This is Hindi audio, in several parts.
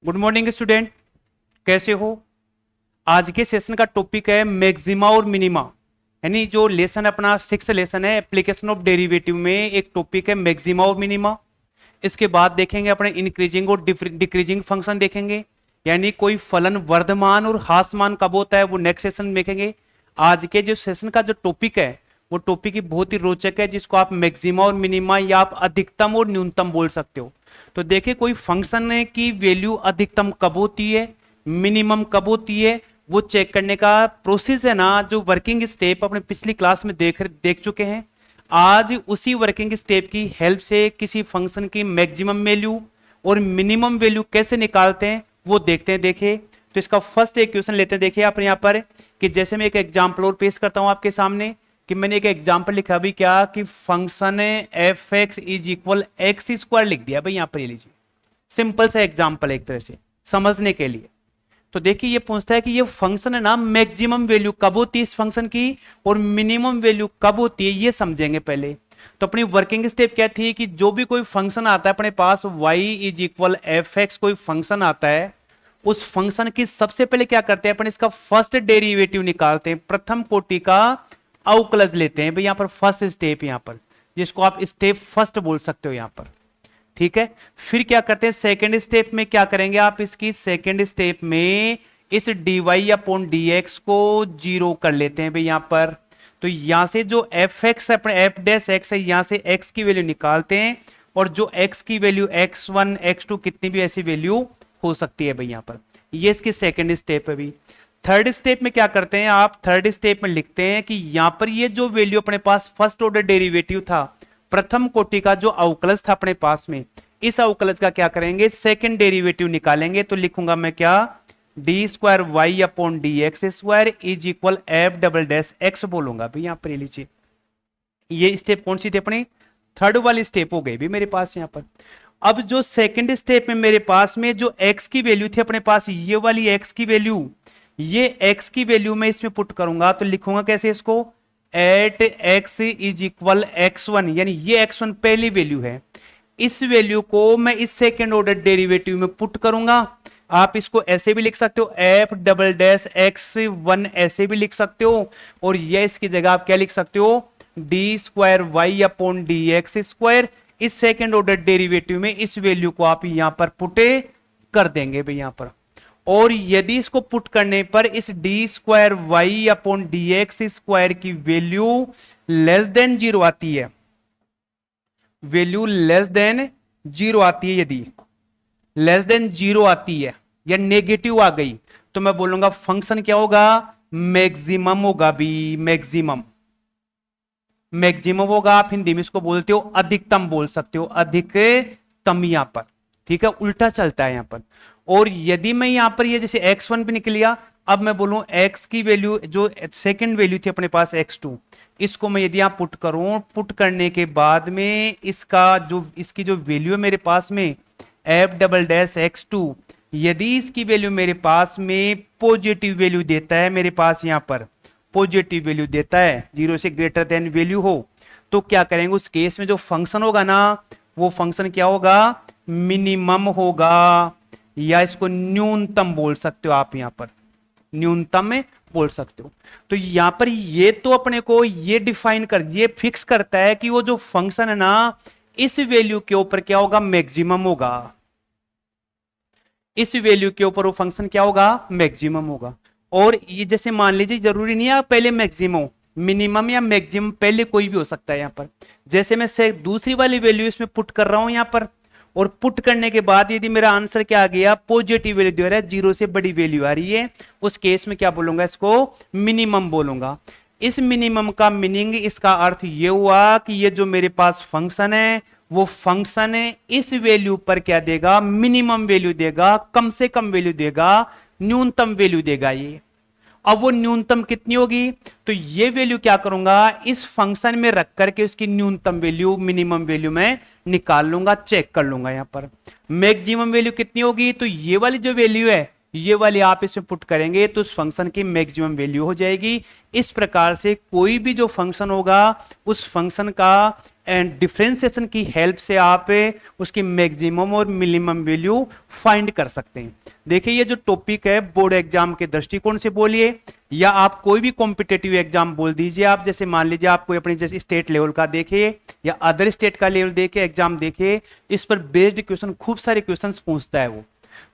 गुड मॉर्निंग स्टूडेंट, कैसे हो। आज के सेशन का टॉपिक है मैक्सिमा और मिनिमा, यानी जो लेसन अपना 6th लेसन है एप्लीकेशन ऑफ डेरिवेटिव में एक टॉपिक है मैक्सिमा और मिनिमा। इसके बाद देखेंगे अपने इंक्रीजिंग और डिक्रीजिंग फंक्शन देखेंगे, यानी कोई फलन वर्धमान और ह्रासमान कब होता है वो नेक्स्ट सेशन में देखेंगे। आज के जो सेशन का जो टॉपिक है वो टॉपिक ही बहुत ही रोचक है, जिसको आप मैक्सिमा और मिनिमा या आप अधिकतम और न्यूनतम बोल सकते हो। तो देखिए कोई फंक्शन की वैल्यू अधिकतम कब होती है, मिनिमम कब होती है, वो चेक करने का प्रोसेस है ना, जो वर्किंग स्टेप अपने पिछली क्लास में देख चुके हैं। आज उसी वर्किंग स्टेप की हेल्प से किसी फंक्शन की मैक्सिमम वैल्यू और मिनिमम वैल्यू कैसे निकालते हैं वो देखते हैं। देखिए तो इसका फर्स्ट एक क्वेश्चन लेते हैं। देखिए अपने यहाँ पर कि जैसे मैं एक एग्जाम्पल और पेश करता हूं आपके सामने कि मैंने एक एग्जाम्पल लिखा भी क्या कि function F x is equal x square लिख दिया भाई। यहां पर ये लीजिए, सिंपल सा एग्जाम्पल एक तरह से समझने के लिए। तो देखिए ये पूछता है कि ये फंक्शन है ना, मैक्सिमम वैल्यू कब होती है इस फंक्शन की और मिनिमम वैल्यू कब होती है, ये समझेंगे पहले। तो अपनी वर्किंग स्टेप क्या थी कि जो भी कोई फंक्शन आता है अपने पास y is equal F x, कोई फंक्शन आता है, उस फंक्शन की सबसे पहले क्या करते हैं अपन, इसका फर्स्ट डेरिवेटिव निकालते हैं, प्रथम कोटि का अवकलज लेते हैं भाई। यहां पर फर्स्ट स्टेप, यहां पर जिसको आप स्टेप फर्स्ट बोल सकते हो यहां पर, ठीक है। फिर क्या करते हैं सेकेंड स्टेप में, क्या करेंगे आप इसकी सेकेंड स्टेप में इस dy अपॉन dx को जीरो कर लेते हैं भाई यहां पर। तो यहां से जो एफ एक्स अपने एफ डैश एक्स है, यहां से x की वैल्यू निकालते हैं और जो x की वैल्यू x1 x2 कितनी भी ऐसी वैल्यू हो सकती है भाई यहां पर। ये इसकी सेकेंड स्टेप है भाई। थर्ड स्टेप में क्या करते हैं आप, थर्ड स्टेप में लिखते हैं कि यहां पर ये जो वैल्यू अपने पास फर्स्ट ऑर्डर डेरिवेटिव था, प्रथम कोटि का जो अवकलज था अपने पास में, इस अवकलज का क्या करेंगे, सेकंड डेरिवेटिव निकालेंगे। तो लिखूंगा मैं क्या, d square Y upon d x square is equal f double dash x बोलूंगा भाई यहां पर। लीजिए ये स्टेप कौन सी थी अपनी, थर्ड वाली स्टेप हो गई भी मेरे पास यहां पर। अब जो सेकंड स्टेप में मेरे पास में जो x की वैल्यू थी अपने पास, ये वाली x की वैल्यू, ये x की वैल्यू मैं इसमें पुट करूंगा। तो लिखूंगा कैसे इसको, eight x is equal x1, यानी ये x1 पहली वैल्यू है, इस वैल्यू को मैं इस सेकंड ऑर्डर डेरिवेटिव में पुट करूंगा। आप इसको ऐसे भी लिख सकते हो, एफ डबल डैश x1 ऐसे भी लिख सकते हो, और ये इसकी जगह आप क्या लिख सकते हो, d square Y upon d x square. इस सेकेंड ऑर्डर डेरिवेटिव में इस वैल्यू को आप यहां पर पुटे कर देंगे भाई यहां पर। और यदि इसको पुट करने पर इस d square Y upon d x square की वैल्यू लेस देन जीरो आती है, वैल्यू लेस देन जीरो आती है, यदि लेस देन जीरो आती है या नेगेटिव आ गई, तो मैं बोलूंगा फंक्शन क्या होगा, मैक्सिमम होगा भी, मैक्सिमम। मैक्सिमम होगा, आप हिंदी में इसको बोलते हो अधिकतम बोल सकते हो, अधिकतम यहां पर, ठीक है, उल्टा चलता है यहां पर। और यदि मैं यहां पर ये जैसे x1 पे निकल लिया, अब मैं बोलूं x की वैल्यू जो सेकंड वैल्यू थी अपने पास x2, इसको मैं यदि यहां पुट करूं, पुट करने के बाद में इसका जो इसकी जो वैल्यू है मेरे पास में एफ डबल डैश x2, यदि इसकी वैल्यू मेरे पास में पॉजिटिव वैल्यू देता है, मेरे पास यहां पर पॉजिटिव वैल्यू देता है, जीरो से ग्रेटर देन वैल्यू हो, तो क्या करेंगे उस केस में जो फंक्शन होगा ना, वो फंक्शन क्या होगा, मिनिमम होगा, या इसको न्यूनतम बोल सकते हो आप यहां पर, न्यूनतम में बोल सकते हो। तो यहां पर ये तो अपने को ये डिफाइन कर, ये फिक्स करता है कि वो जो फंक्शन है ना, इस वैल्यू के ऊपर क्या होगा, मैक्सिमम होगा, इस वैल्यू के ऊपर वो फंक्शन क्या होगा, मैक्सिमम होगा। और ये जैसे मान लीजिए जरूरी नहीं है पहले मैक्सिमम, मिनिमम या मैक्सिमम पहले कोई भी हो सकता है यहां पर। जैसे मैं से दूसरी वाली वैल्यू इसमें पुट कर रहा हूं यहां पर, और पुट करने के बाद यदि मेरा आंसर क्या आ गया, पॉजिटिव वैल्यू दे रहा है, जीरो से बड़ी वैल्यू आ रही है, उस केस में क्या बोलूंगा, इसको मिनिमम बोलूंगा। इस मिनिमम का मीनिंग, इसका अर्थ ये हुआ कि ये जो मेरे पास फंक्शन है, वो फंक्शन इस वैल्यू पर क्या देगा, मिनिमम वैल्यू देगा, कम से कम वैल्यू देगा, न्यूनतम वैल्यू देगा ये। अब वो न्यूनतम कितनी होगी, तो ये वैल्यू क्या करूंगा, इस फंक्शन में रख करके उसकी न्यूनतम वैल्यू मिनिमम वैल्यू में निकाल लूंगा, चेक कर लूंगा यहां पर। मैक्सिमम वैल्यू कितनी होगी, तो ये वाली जो वैल्यू है, ये वाली आप इसमें पुट करेंगे तो उस फंक्शन की मैक्सिमम वैल्यू हो जाएगी। इस प्रकार से कोई भी जो फंक्शन होगा, उस फंक्शन का एंड डिफरेंशिएशन की हेल्प से आप उसकी मैक्सिमम और मिनिमम वैल्यू फाइंड कर सकते हैं। देखिए ये जो टॉपिक है बोर्ड एग्जाम के दृष्टिकोण से बोलिए या आप कोई भी कॉम्पिटेटिव एग्जाम बोल दीजिए, आप जैसे मान लीजिए आप कोई अपनी जैसे स्टेट लेवल का देखिए या अदर स्टेट का लेवल देखे एग्जाम देखिए, इस पर बेस्ड क्वेश्चन खूब सारे क्वेश्चन पूछता है वो।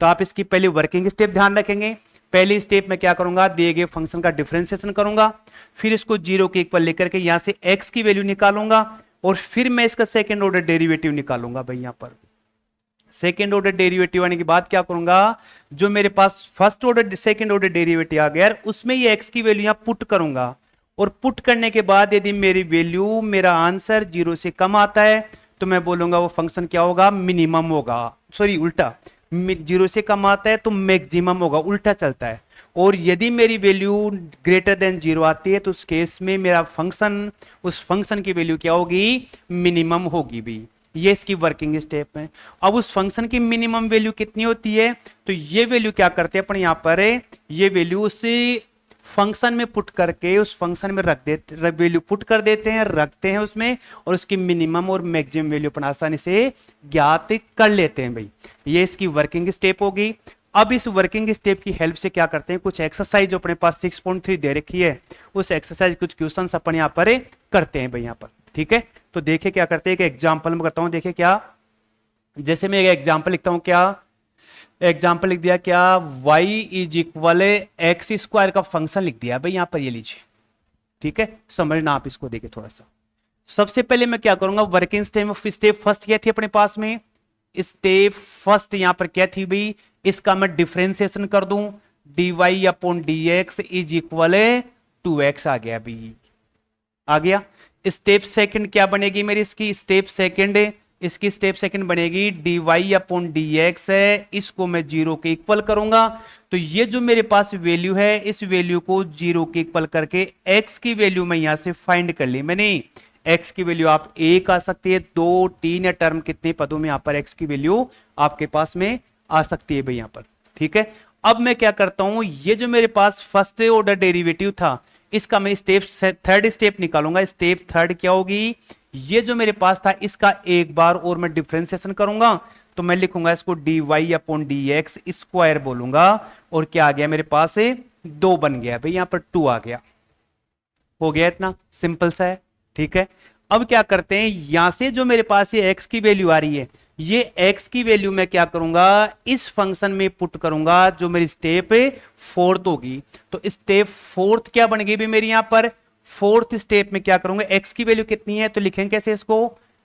तो आप इसकी पहले वर्किंग स्टेप ध्यान रखेंगे। पहली स्टेप में क्या करूंगा, दिए गए फंक्शन का डिफरेंशिएशन करूंगा, फिर इसको 0 के इक्वल लेकर के यहां से x की वैल्यू निकालूंगा और फिर मैं इसका सेकंड ऑर्डर डेरिवेटिव निकालूंगा। भाई यहां पर सेकंड ऑर्डर डेरिवेटिव आने के बाद क्या करूंगा, जो मेरे पास first order second order derivative आ गया उसमें ये x की वैल्यू यहां पुट करूंगा और पुट करने के बाद यदि मेरी वैल्यू मेरा आंसर 0 से कम आता है तो मैं बोलूंगा वो फंक्शन क्या होगा, मिनिमम होगा। सॉरी उल्टा, 0 से कम आता है तो मैक्सिमम होगा, उल्टा चलता है। और यदि मेरी वैल्यू ग्रेटर देन 0 आती है तो उस केस में मेरा फंक्शन, उस फंक्शन की वैल्यू क्या होगी, मिनिमम होगी भी। ये इसकी वर्किंग स्टेप है। अब उस फंक्शन की मिनिमम वैल्यू कितनी होती है, तो ये वैल्यू क्या करते हैं अपन यहां पर, ये वैल्यू उसी फंक्शन में पुट करके उस फंक्शन में रख देते, वैल्यू पुट कर देते हैं, रखते हैं उसमें, और उसकी मिनिमम और मैक्सिमम वैल्यू अपन आसानी से ज्ञात कर लेते हैं। भाई ये इसकी वर्किंग स्टेप होगी। अब इस वर्किंग स्टेप की हेल्प से क्या करते हैं, कुछ एक्सरसाइज जो अपने पास 6.3 दे रखी है उस एक्सरसाइज कुछ क्वेश्चंस अपन यहाँ पर करते हैं भाई यहाँ पर। ठीक है, तो देखिए क्या करते हैं, एक एग्जांपल में करता हूं। देखिए क्या, जैसे मैं एक एग्जांपल लिखता हूं, क्या एग्जांपल लिख दिया, क्या y is equal x square का फंक्शन लिख दिया भाई यहां पर, ये लीजिए। ठीक है, समझना आप इसको, देखिए थोड़ा सा। सबसे पहले मैं क्या करूंगा, वर्किंग स्टेप फर्स्ट क्या थी अपने पास में, स्टेप फर्स्ट यहां पर क्या थी भाई, इसका मैं डिफरेंशिएशन कर दूं, dy upon dx is equal 2x आ गया भाई, आ गया। स्टेप सेकंड क्या बनेगी मेरी, इसकी स्टेप सेकंड बनेगी dy अपॉन dx है, इसको मैं 0 के इक्वल करूंगा। तो ये जो मेरे पास वैल्यू है, इस वैल्यू को 0 के इक्वल करके x की वैल्यू मैं यहां से फाइंड कर ली मैंने। x की वैल्यू आप 1 आ सकती है, 2, 3 या टर्म कितने पदों में यहां पर x की वैल्यू आपके पास में आ सकती है भाई यहां पर। ठीक है, अब मैं क्या करता हूं, ये जो मेरे पास फर्स्ट ऑर्डर डेरिवेटिव था इसका मैं थर्ड स्टेप निकालूंगा। स्टेप थर्ड क्या होगी, ये जो मेरे पास था इसका एक बार और मैं डिफरेंशिएशन करूंगा, तो मैं लिखूंगा इसको dy अपॉन dx स्क्वायर बोलूंगा, और क्या आ गया मेरे पास 2 बन गया भाई यहां पर 2 आ गया, हो गया, इतना सिंपल सा है। ठीक है, अब क्या करते हैं, यहां से जो मेरे पास ये x की वैल्यू आ रही है, ये x की वैल्यू मैं क्या करूंगा, इस फंक्शन में पुट करूंगा, जो मेरी स्टेप फोर्थ होगी। तो स्टेप फोर्थ क्या बन गई भी मेरी यहां पर, फोर्थ स्टेप में क्या करूंगा, x की वैल्यू कितनी है, तो लिखेंगे कैसे इसको,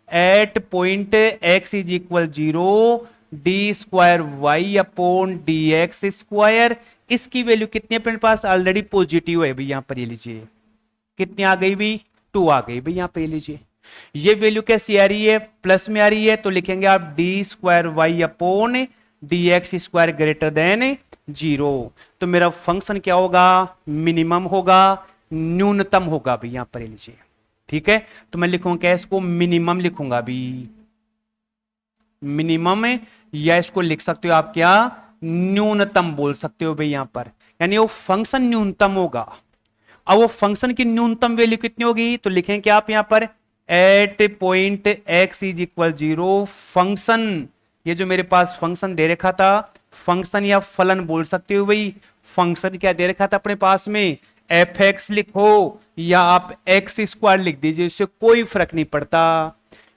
at point x is equal 0 d square Y upon d x square. इसकी वैल्यू कितनी है अपने पास, ऑलरेडी पॉजिटिव है भाई यहां पर, ये लीजिए कितनी आ गई भी, 2 आ गई भाई यहां पे, लीजिए। ये वैल्यू कैसी आ रही है, प्लस में आ रही है, तो लिखेंगे आप d square Y upon d x square greater than 0। तो मेरा फंक्शन क्या होगा, मिनिमम होगा, न्यूनतम होगा भी यहां पर, लीजिए। ठीक है, तो मैं लिखूंगा क्या, इसको मिनिमम लिखूंगा भी, मिनिमम है, या इसको लिख सकते हो आप क्या, न्यूनतम बोल सकते हो भाई यहां पर, यानी वो फंक्शन न्यूनतम होगा। अब वो फंक्शन की न्यूनतम वैल्यू कितनी होगी, तो लिखेंगे क्या आप यहां पर, at point x is equal 0 function, ये जो मेरे पास फंक्शन दे रखा था, फंक्शन या फलन बोल सकते हो भाई, फंक्शन क्या दे रखा था अपने पास में, एफ एक्स लिखो या आप एक्स स्क्वायर लिख दीजिए, इससे कोई फर्क नहीं पड़ता।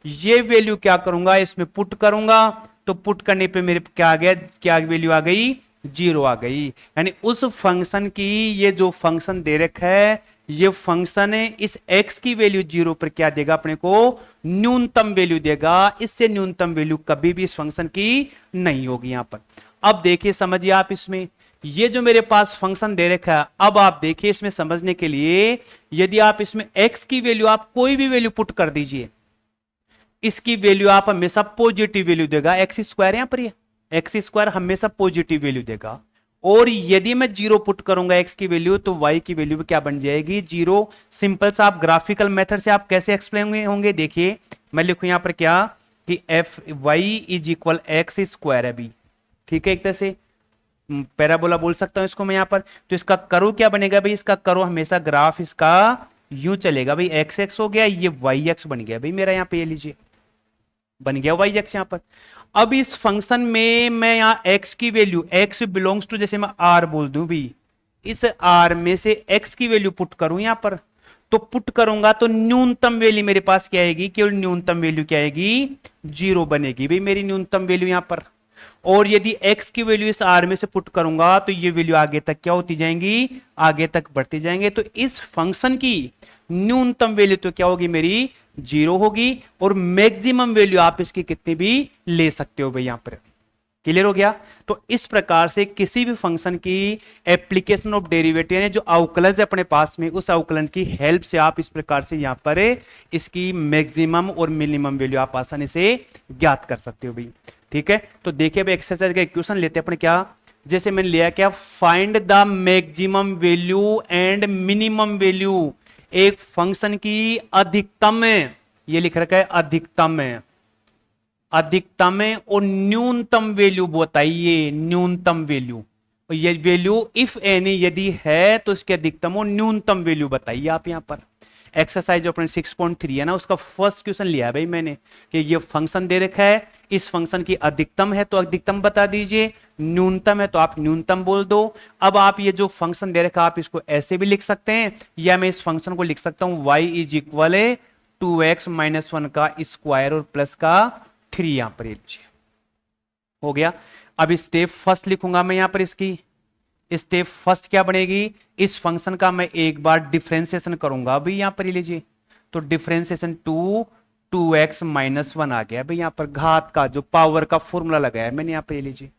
ये वैल्यू क्या करूंगा, इसमें पुट करूंगा, तो पुट करने पे मेरे क्या आ गया, क्या वैल्यू आ गई, 0 आ गई। यानी उस फंक्शन की, ये जो फंक्शन दे रखा है, ये फंक्शन है, इस x की वैल्यू 0 पर क्या देगा अपने को, न्यूनतम वैल्यू देगा, इससे न्यूनतम वैल्यू कभी भी इस फंक्शन की नहीं होगी यहां पर। अब देखिए समझिए आप इसमें, ये जो मेरे पास फंक्शन दे रखा है, अब आप देखिए इसमें समझने के लिए, यदि आप इसमें x की वैल्यू, आप कोई भी वैल्यू पुट कर दीजिए, इसकी वैल्यू आप हमेशा पॉजिटिव वैल्यू देगा, एक्स स्क्वायर यहां पर, ये एक्स स्क्वायर हमेशा पॉजिटिव वैल्यू देगा। और यदि मैं 0 पुट करूंगा x की वैल्यू, तो y की वैल्यू क्या बन जाएगी, 0। सिंपल सा आप ग्राफिकल मेथड से आप कैसे एक्सप्लेन होंगे, देखिए मैं लिखूं यहां पर क्या, कि f y is equal x square है भी। ठीक है, एक तरह से पैराबोला बोल सकता हूं इसको मैं यहां पर। तो इसका करो क्या बनेगा भाई, इसका करो हमेशा ग्राफ इसका यूं चलेगा भाई, एक्स एक्स हो गया, ये वाई एक्स बन गया भाई मेरा, यहां पे ये लीजिए बन गया वाई एक्स यहां पर। अब इस फंक्शन में मैं यहां एक्स की वैल्यू, एक्स बिलोंग्स टू जैसे मैं आर बोल दूं भी, इस आर में से एक्स की वैल्यू पुट करूं यहां पर, तो पुट करूंगा तो न्यूनतम वैल्यू मेरे पास क्या आएगी, केवल न्यूनतम वैल्यू क्या आएगी, 0 बनेगी भाई मेरी न्यूनतम वैल्यू यहां पर। और यदि x की वैल्यू इस r में से पुट करूंगा तो ये वैल्यू आगे तक क्या होती जाएंगी, आगे तक बढ़ती जाएंगे। तो इस फंक्शन की न्यूनतम वैल्यू तो क्या होगी मेरी, 0 होगी, और मैक्सिमम वैल्यू आप इसकी कितनी भी ले सकते हो भाई यहां पर। क्लियर हो गया। तो इस प्रकार से किसी भी फंक्शन की एप्लीकेशन ऑफ डेरिवेटिव है, जो अवकलज है अपने पास में, उस अवकलन की हेल्प से आप इस प्रकार से यहां पर इसकी मैक्सिमम और मिनिमम वैल्यू आप आसानी से ज्ञात कर सकते हो भाई। ठीक है, तो देखिए भाई एक्सरसाइज का इक्वेशन लेते हैं अपने, क्या जैसे मैंने लिया क्या, find the maximum value and minimum value, एक फंक्शन की अधिकतम, ये लिख रखा है अधिकतम है, अधिकतम और न्यूनतम वैल्यू बताइए, न्यूनतम वैल्यू, और ये वैल्यू इफ एनी यदि है तो इसके अधिकतम और न्यूनतम वैल्यू बताइए आप यहां पर। एक्सरसाइज जो अपने 6.3 है ना, उसका फर्स्ट क्वेश्चन लिया है भाई मैंने, कि ये फंक्शन दे रखा है, इस फंक्शन की अधिकतम है तो अधिकतम बता दीजिए, न्यूनतम है तो आप न्यूनतम बोल दो। अब आप ये जो फंक्शन दे रखा है आप इसको ऐसे भी लिख सकते हैं, या मैं इस फंक्शन को लिख सकता हूं y is equal 2x minus 1 का स्क्वायर और प्लस का 3, यहां पर लीजिए हो गया। अब स्टेप फर्स्ट लिखूंगा मैं यहां पर, इसकी स्टेप फर्स्ट क्या बनेगी, इस फंक्शन का मैं एक बार डिफरेंशिएशन करूंगा अभी यहां पर लीजिए, तो डिफरेंशिएशन 2x माइनस 1 आ गया भाई यहां पर, घात का जो पावर का फॉर्मूला लगाया मैंने यहां पर लीजिए।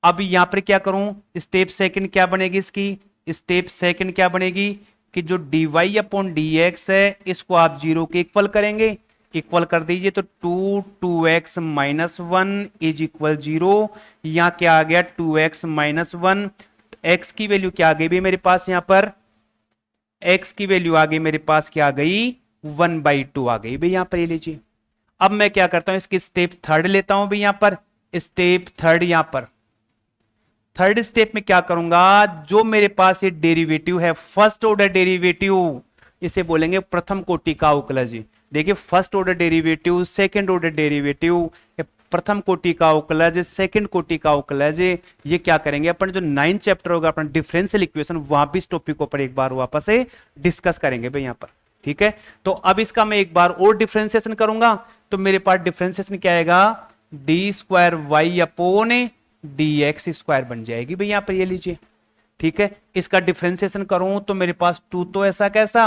अब यहां पर क्या करूं, स्टेप सेकंड क्या बनेगी इसकी, स्टेप सेकंड क्या बनेगी कि जो dy अपॉन dx है इसको आप 0 के इक्वल करेंगे, इक्वल कर दीजिए, तो 2x माइनस 1 इज इक्वल 0, यहां क्या आ गया 2x माइनस 1, x की वैल्यू क्या आ गई भाई मेरे पास यहां पर, x की वैल्यू आ गई मेरे पास, क्या आ गई 1/2 आ गई भाई यहां पर, ये लीजिए। अब मैं क्या करता हूं, इसकी स्टेप थर्ड लेता हूं भाई यहां पर, स्टेप थर्ड, यहां पर थर्ड स्टेप में क्या करूंगा, जो मेरे पास ये डेरिवेटिव है फर्स्ट ऑर्डर डेरिवेटिव, इसे बोलेंगे प्रथम कोटि का अवकलज। देखिए first order derivative, second order derivative, प्रथम कोटि का अवकलज, सेकंड कोटि का अवकलज, ये क्या करेंगे अपन, जो 9th चैप्टर होगा अपना डिफरेंशियल इक्वेशन, वहां भी इस टॉपिक को पर एक बार वापस से डिस्कस करेंगे भाई यहां पर। ठीक है, तो अब इसका मैं एक बार और डिफरेंशिएशन करूंगा, तो मेरे पास डिफरेंशिएशन क्या आएगा, d square Y upon dx square बन जाएगी भाई यहां पर, ये लीजिए। ठीक है, इसका डिफरेंशिएशन करूं तो मेरे पास 2 तो ऐसा कैसा,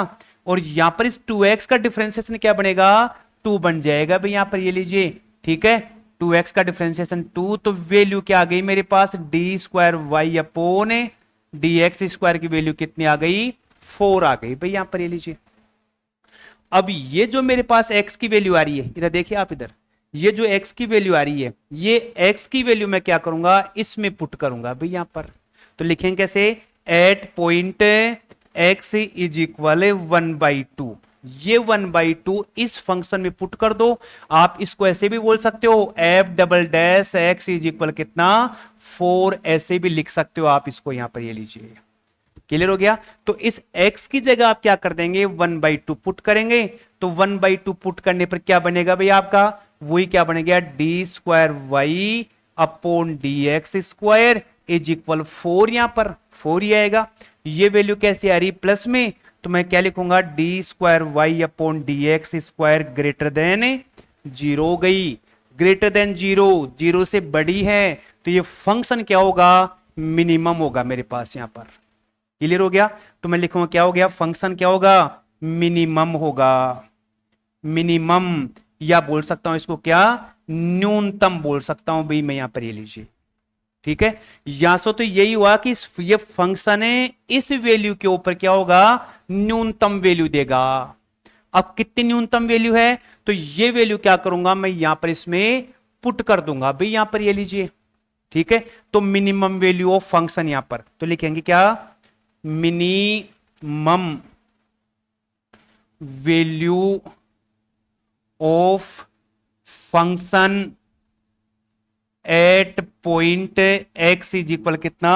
और यहां पर इस 2x का डिफरेंशिएशन क्या बनेगा, 2 बन जाएगा भाई यहां पर, ये लीजिए। ठीक है, 2x का डिफरेंशिएशन 2, तो वैल्यू क्या आ गई मेरे पास, D square Y upon dx square की वैल्यू कितनी आ गई, 4 आ गई भाई यहां पर, ये लीजिए। अब ये जो मेरे पास x की वैल्यू आ रही है, इधर देखिए आप, इधर ये जो x की वैल्यू आ रही है, ये x की वैल्यू मैं क्या करूंगा, इसमें पुट करूंगा भाई यहां पर, तो लिखेंगे कैसे, at point x is equal 1/2, ये 1/2 इस फंक्शन में पुट कर दो। आप इसको ऐसे भी बोल सकते हो, F double dash x is equal कितना 4, ऐसे भी लिख सकते हो आप इसको यहां पर, ये लीजिए। क्लियर हो गया। तो इस x की जगह आप क्या कर देंगे, 1/2 पुट करेंगे, तो 1/2 पुट करने पर क्या बनेगा भाई आपका, वही क्या बनेगा, d square Y upon d x square is equal 4, यहां पर 4 ही आएगा। ये वैल्यू कैसे आ रही, प्लस में, तो मैं क्या लिखूंगा, d square Y upon d x square greater than 0 हो गई, ग्रेटर देन 0, 0 से बड़ी है, तो ये फंक्शन क्या होगा, मिनिमम होगा मेरे पास यहां पर। क्लियर हो गया, तो मैं लिखूंगा क्या हो गया, फंक्शन क्या होगा, मिनिमम होगा, मिनिमम, या बोल सकता हूं इसको क्या, न्यूनतम बोल सकता हूं भाई मैं यहां पर, ये लीजिए। ठीक है, यहां से तो यही हुआ कि ये फंक्शन है, इस वैल्यू के ऊपर क्या होगा, न्यूनतम वैल्यू देगा। अब कितनी न्यूनतम वैल्यू है, तो ये वैल्यू क्या करूंगा मैं यहां पर, इसमें पुट कर दूंगा भाई यहां पर, ये लीजिए। ठीक है, तो मिनिमम वैल्यू ऑफ फंक्शन यहां पर, तो लिखेंगे क्या, minimum value of function at point x is equal कितना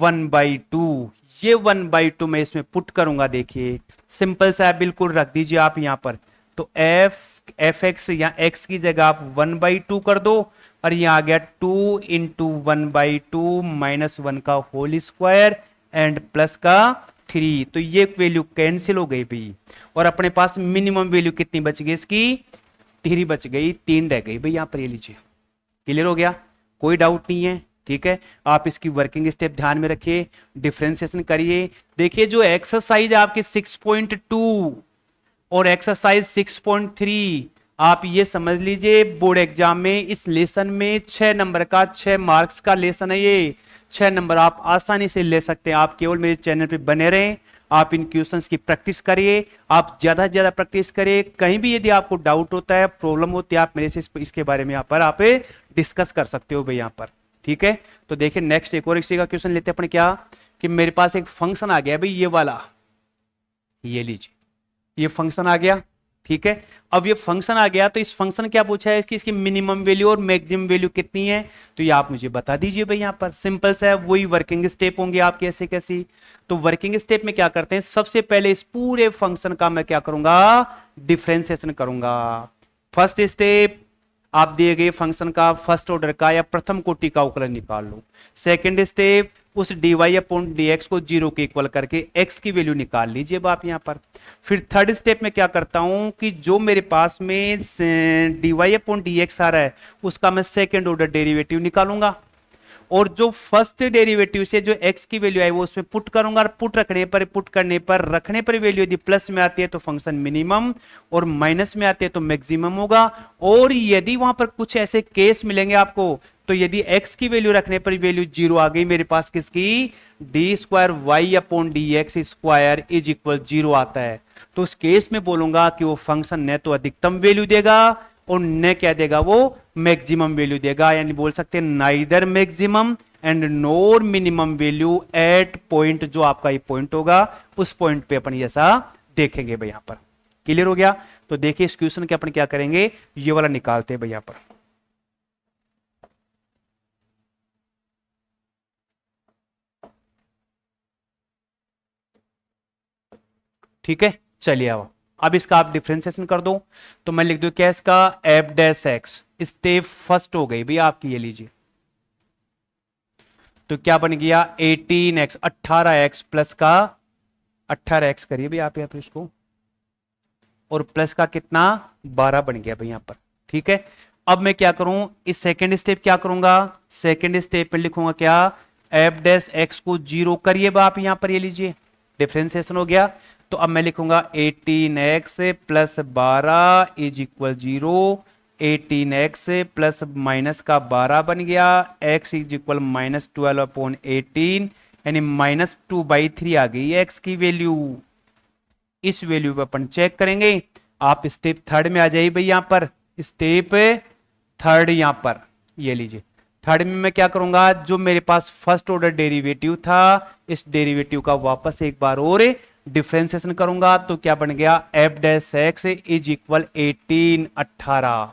1/2, ये 1/2 मैं इसमें पुट करूंगा, देखिए सिंपल सा है, बिल्कुल रख दीजिए आप यहां पर। तो एफ एक्स या एक्स की जगह आप 1/2 कर दो, और यहां आ गया 2 इंटू 1/2 -1 का होल स्क्वायर एंड प्लस का 3। तो ये वैल्यू कैंसिल हो गई भाई, और अपने पास मिनिमम वैल्यू कितनी बच गई इसकी, 3 बच गई, 3 रह गई भाई यहां पर। ये लीजिए, क्लियर हो गया, कोई डाउट नहीं है, ठीक है। आप इसकी वर्किंग स्टेप ध्यान में रखिए, डिफरेंशिएशन करिए। देखिए जो एक्सरसाइज आपकी 6.2 और एक्सरसाइज 6.3, आप ये समझ लीजिए बोर्ड एग्जाम में इस लेसन में 6 नंबर का 6 मार्क्स का लेसन है। ये 6 नंबर आप आसानी से ले सकते हैं। आप केवल मेरे चैनल पे बने रहें, आप इन क्वेश्चंस की प्रैक्टिस करिए, आप ज्यादा से ज्यादा प्रैक्टिस करिए। कहीं भी यदि आपको डाउट होता है, प्रॉब्लम होती है, आप मेरे से इसके बारे में यहाँ पर आप डिस्कस कर सकते हो भाई यहाँ पर, ठीक है। तो देखिए नेक्स्ट एक और इसी का क्वेश्चन लेते हैं अपने, क्या कि मेरे पास एक फंक्शन आ गया भाई ये वाला, ये लीजिए ये फंक्शन आ गया, ठीक है। अब ये फंक्शन आ गया तो इस फंक्शन क्या पूछा है, इसकी मिनिमम वैल्यू और मैक्सिमम वैल्यू कितनी है, तो ये आप मुझे बता दीजिए भाई। यहां पर सिंपल सा है, वही वर्किंग स्टेप होंगे आपके ऐसे कैसी। तो वर्किंग स्टेप में क्या करते हैं, सबसे पहले इस पूरे फंक्शन का मैं क्या करूंगा, डिफरेंशिएशन करूंगा। फर्स्ट स्टेप, आप दिए गए फंक्शन का फर्स्ट ऑर्डर का या प्रथम कोटि का अवकलन निकाल लो। सेकंड स्टेप, उस dy अपॉन dx को 0 के इक्वल करके x की वैल्यू निकाल लीजिए आप यहां पर। फिर थर्ड स्टेप में क्या करता हूं कि जो मेरे पास में dy अपॉन dx आ रहा है उसका मैं सेकंड ऑर्डर डेरिवेटिव निकालूंगा, और जो फर्स्ट डेरिवेटिव से जो x की वैल्यू आई वो उसमें पुट करूंगा, और पुट करने पर रखने पर वैल्यू यदि प्लस में आती है तो फंक्शन मिनिमम, और माइनस में आती है तो मैक्सिमम होगा। और यदि वहां पर कुछ ऐसे केस मिलेंगे आपको, तो यदि x की वैल्यू रखने पर वैल्यू 0 आ गई मेरे पास किसकी, d square Y upon d x square is equal 0 आता है, तो उस केस में बोलूंगा कि वो फंक्शन न तो अधिकतम वैल्यू देगा और न क्या देगा, वो मैक्सिमम वैल्यू देगा। यानी बोल सकते हैं neither maximum and nor minimum value at point, जो आपका ये पॉइंट होगा उस पॉइंट पे अपन ऐसा देखेंगे भाई यहां पर। क्लियर हो गया। तो देखिए इस क्वेश्चन के अपन क्या करेंगे, ये वाला निकालते हैं भाई यहां पर। ठीक है, चलिए अब इसका आप डिफरेंशिएशन कर दो। तो मैं लिख दूं क्या इसका, F dash x, step first हो गई भैया आपकी, ये लीजिए। तो क्या बन गया 18x 18x प्लस का 18x करिए भैया आप यहां पर इसको, और प्लस का कितना 12 बन गया भाई यहां पर, ठीक है। अब मैं क्या करूं, इस सेकंड स्टेप क्या करूंगा, सेकंड स्टेप पे लिखूंगा क्या, एफ डैश एक्स को 0 करिए आप यहां पर, ये लीजिए डिफरेंशिएशन हो गया। तो अब मैं लिखूंगा 18x plus 12 is equal 0, 18x plus minus का 12 बन गया, x इज इक्वल -12 अपॉन 18, यानी -2/3 आ गई x की वैल्यू। इस वैल्यू पे अपन चेक करेंगे। आप स्टेप थर्ड में आ जाइए भाई यहां पर, स्टेप थर्ड यहां पर, ये लीजिए। थर्ड में मैं क्या करूंगा, जो मेरे पास फर्स्ट ऑर्डर डेरिवेटिव था इस डेरिवेटिव का वापस एक बार और डिफरेंशिएशन करूंगा। तो क्या बन गया, F dash x is equal 18 18,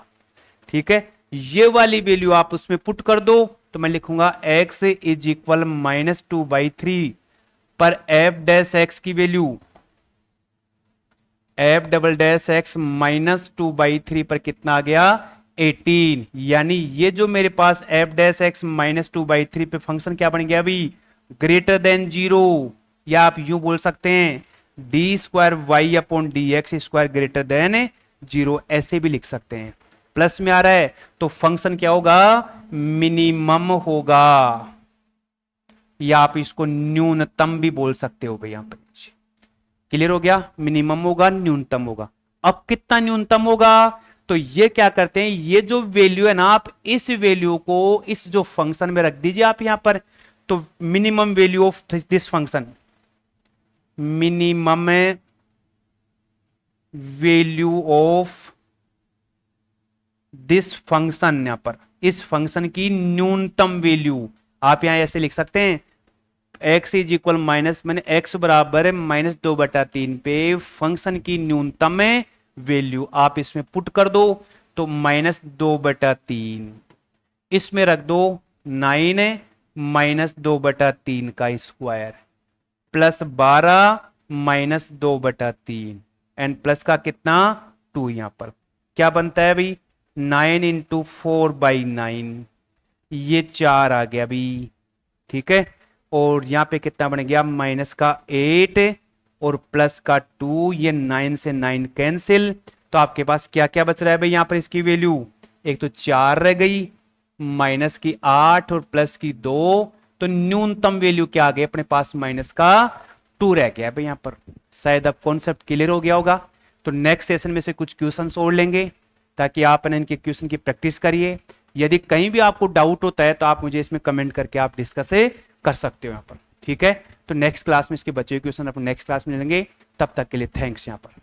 ठीक है। ये वाली वैल्यू आप उसमें पुट कर दो, तो मैं लिखूंगा x इज इक्वल -2/3 पर एफ डैश एक्स की value, F double dash x -2/3 पर कितना आ गया 18, यानी ये जो मेरे पास एफ डैश एक्स -2/3 पे फंक्शन क्या बन गया अभी, ग्रेटर देन 0, या आप यूं बोल सकते हैं d square Y upon d x square greater than 0, ऐसे भी लिख सकते हैं। प्लस में आ रहा है तो फंक्शन क्या होगा, मिनिमम होगा, या आप इसको न्यूनतम भी बोल सकते हो भाई यहां पर। क्लियर हो गया, मिनिमम होगा न्यूनतम होगा। अब कितना न्यूनतम होगा, तो ये क्या करते हैं, ये जो वैल्यू है ना, आप इस वैल्यू को इस जो फंक्शन में रख दीजिए आप यहां पर। तो minimum value of this function, minimum value of this function, यहां पर इस फंक्शन की न्यूनतम वैल्यू आप यहां ऐसे लिख सकते हैं, x इज इक्वल माइनस, मैंने x बराबर है -2/3 पे फंक्शन की न्यूनतम वैल्यू आप इसमें पुट कर दो। तो -2/3 इसमें रख दो 9 -2/3 का स्क्वायर, +12 -2/3 एंड प्लस का कितना 2 यहां पर क्या बनता है भाई 9 × 4/9 ये 4 आ गया भाई। ठीक है और यहां पे कितना बन गया माइनस का 8 और प्लस का 2 ये 9 से 9 कैंसिल तो आपके पास क्या क्या बच रहा है भाई यहां पर इसकी वैल्यू एक तो 4 रह गई माइनस की 8 और प्लस की 2 तो न्यूनतम वैल्यू क्या आ गई अपने पास माइनस का 2 रह गया भाई यहां पर। शायद अब कॉन्सेप्ट क्लियर हो गया होगा। तो नेक्स्ट सेशन में से कुछ क्वेश्चंस और लेंगे ताकि आप इनके क्वेश्चन की प्रैक्टिस करिए। यदि कहीं भी आपको डाउट होता है तो आप मुझे इसमें कमेंट करके आप डिस्कस कर सकते हो यहाँ पर। ठीक है तो नेक्स्ट क्लास में इसके बचे हुए क्वेश्चन अपन नेक्स्ट क्लास में लेंगे। तब तक के लिए थैंक्स यहाँ पर।